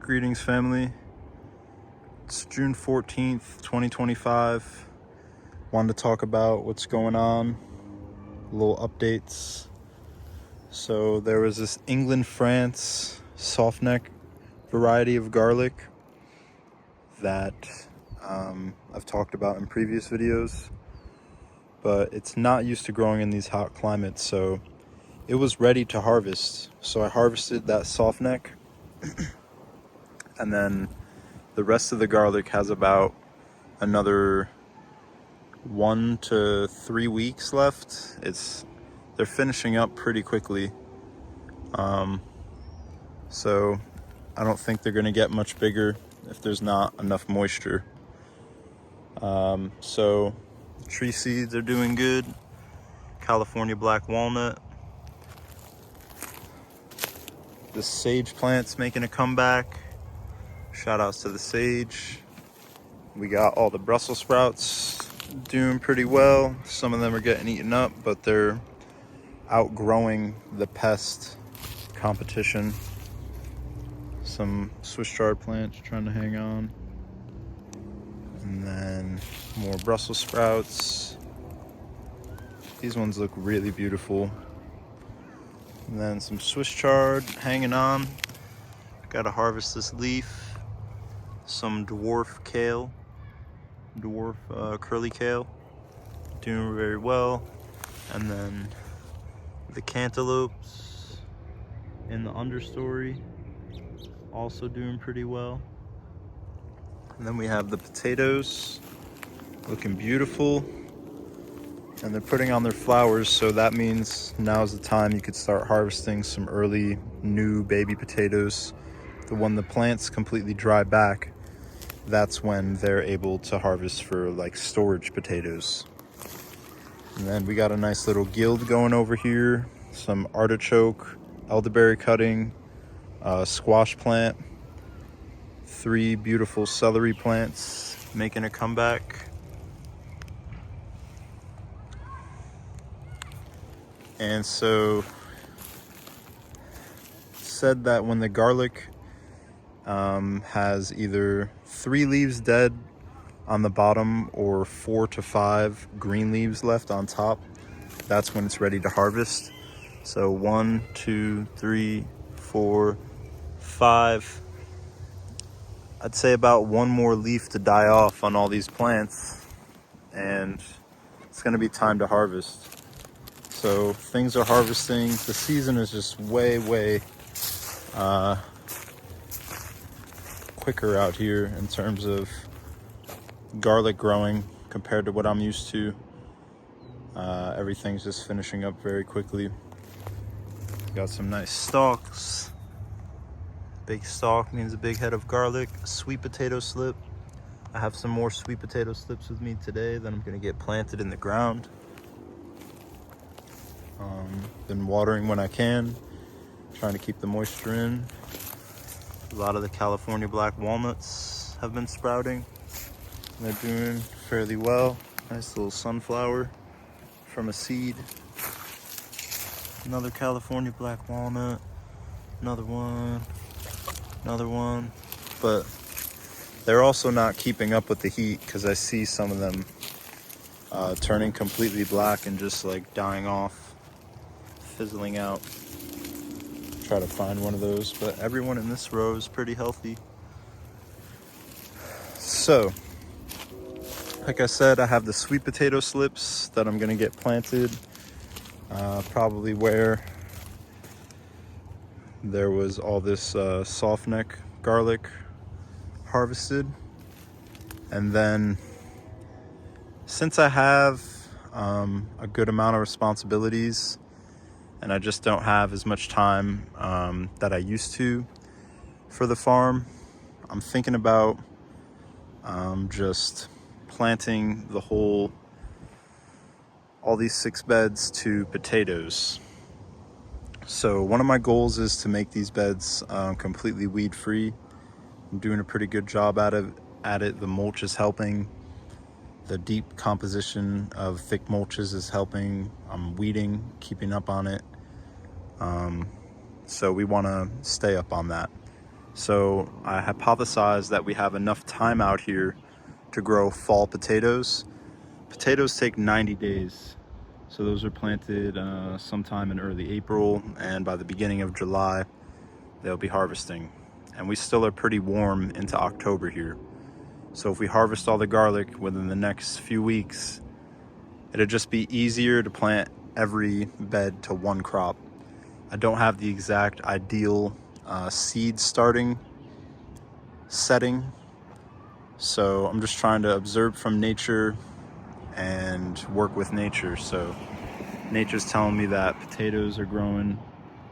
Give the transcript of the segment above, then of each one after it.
Greetings, family. It's June 14th, 2025. Wanted to talk about what's going on, little updates. So there was this England France soft neck variety of garlic that I've talked about in previous videos, but it's not used to growing in these hot climates, so it was ready to harvest. So I harvested that soft neck, and then the rest of the garlic has about another 1 to 3 weeks left. They're finishing up pretty quickly, so I don't think they're gonna get much bigger if there's not enough moisture. So tree seeds are doing good. California black walnut. The sage plant's making a comeback. Shout outs to the sage. We got all the Brussels sprouts doing pretty well. Some of them are getting eaten up, but they're outgrowing the pest competition. Some Swiss chard plants trying to hang on. And then more Brussels sprouts. These ones look really beautiful. And then some Swiss chard hanging on. Gotta harvest this leaf. Some dwarf kale. Dwarf curly kale. Doing very well. And then the cantaloupes in the understory. Also doing pretty well. And then we have the potatoes looking beautiful, and they're putting on their flowers, so that means now's the time you could start harvesting some early new baby potatoes. When the plants completely dry back, that's when they're able to harvest for like storage potatoes. And then we got a nice little guild going over here, some artichoke, elderberry cutting, squash plant, 3 beautiful celery plants making a comeback. And so said that when the garlic has either 3 leaves dead on the bottom or 4 to 5 green leaves left on top, that's when it's ready to harvest. So 1, 2, 3, 4, 5. I'd say about 1 more leaf to die off on all these plants, and it's gonna be time to harvest. So things are harvesting. The season is just way quicker out here in terms of garlic growing compared to what I'm used to. Everything's just finishing up very quickly. Got some nice stalks. Big stalk means a big head of garlic. Sweet potato slip. I have some more sweet potato slips with me today that I'm gonna get planted in the ground. Been watering when I can, trying to keep the moisture in. A lot of the California black walnuts have been sprouting. They're doing fairly well. Nice little sunflower from a seed. Another California black walnut. Another one. But they're also not keeping up with the heat, because I see some of them turning completely black and just like dying off, fizzling out. Try to find one of those, but everyone in this row is pretty healthy. So, like I said, I have the sweet potato slips that I'm gonna get planted, probably where there was all this soft neck garlic harvested. And then since I have a good amount of responsibilities and I just don't have as much time that I used to for the farm, I'm thinking about just planting all these 6 beds to potatoes. So one of my goals is to make these beds completely weed free. I'm doing a pretty good job at it. The mulch is helping. The deep composition of thick mulches is helping. I'm weeding, keeping up on it. So we want to stay up on that. So I hypothesized that we have enough time out here to grow fall potatoes. Potatoes take 90 days. So those are planted sometime in early April, and by the beginning of July, they'll be harvesting. And we still are pretty warm into October here. So if we harvest all the garlic within the next few weeks, it'll just be easier to plant every bed to one crop. I don't have the exact ideal seed starting setting, so I'm just trying to observe from nature and work with nature. So nature's telling me that potatoes are growing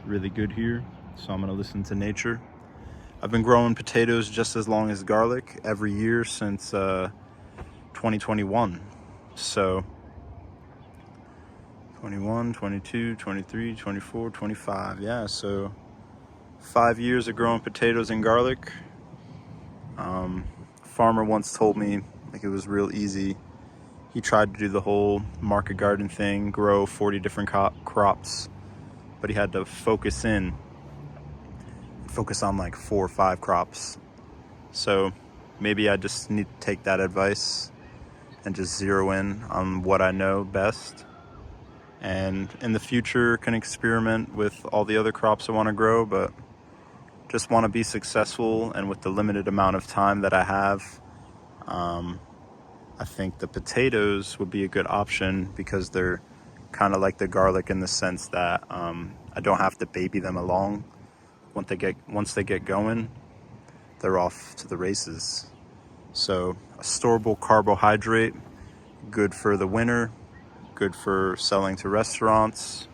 really good here, so I'm gonna listen to nature. I've been growing potatoes just as long as garlic every year since 2021. So 21, 22, 23, 24, 25. Yeah, so 5 years of growing potatoes and garlic. Farmer once told me like it was real easy. He tried to do the whole market garden thing, grow 40 different crops, but he had to focus on like 4 or 5 crops. So maybe I just need to take that advice and just zero in on what I know best. And in the future can experiment with all the other crops I want to grow, but just want to be successful. And with the limited amount of time that I have, I think the potatoes would be a good option because they're kind of like the garlic in the sense that I don't have to baby them along. Once they get going, they're off to the races. So a storable carbohydrate, good for the winter, good for selling to restaurants,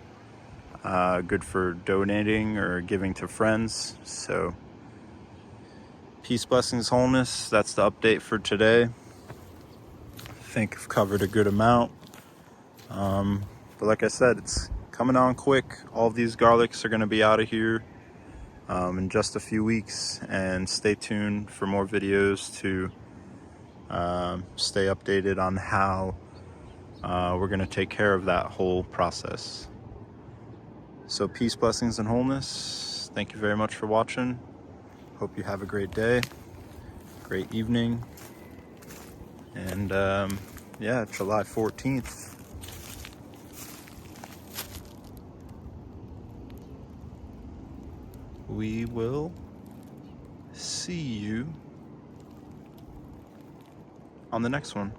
good for donating or giving to friends. So peace, blessings, wholeness. That's the update for today. I think I've covered a good amount. But like I said, it's coming on quick. All of these garlics are going to be out of here in just a few weeks. And stay tuned for more videos to stay updated on how we're going to take care of that whole process. So peace, blessings, and wholeness. Thank you very much for watching. Hope you have a great day, great evening. And yeah, July 14th. We will see you on the next one.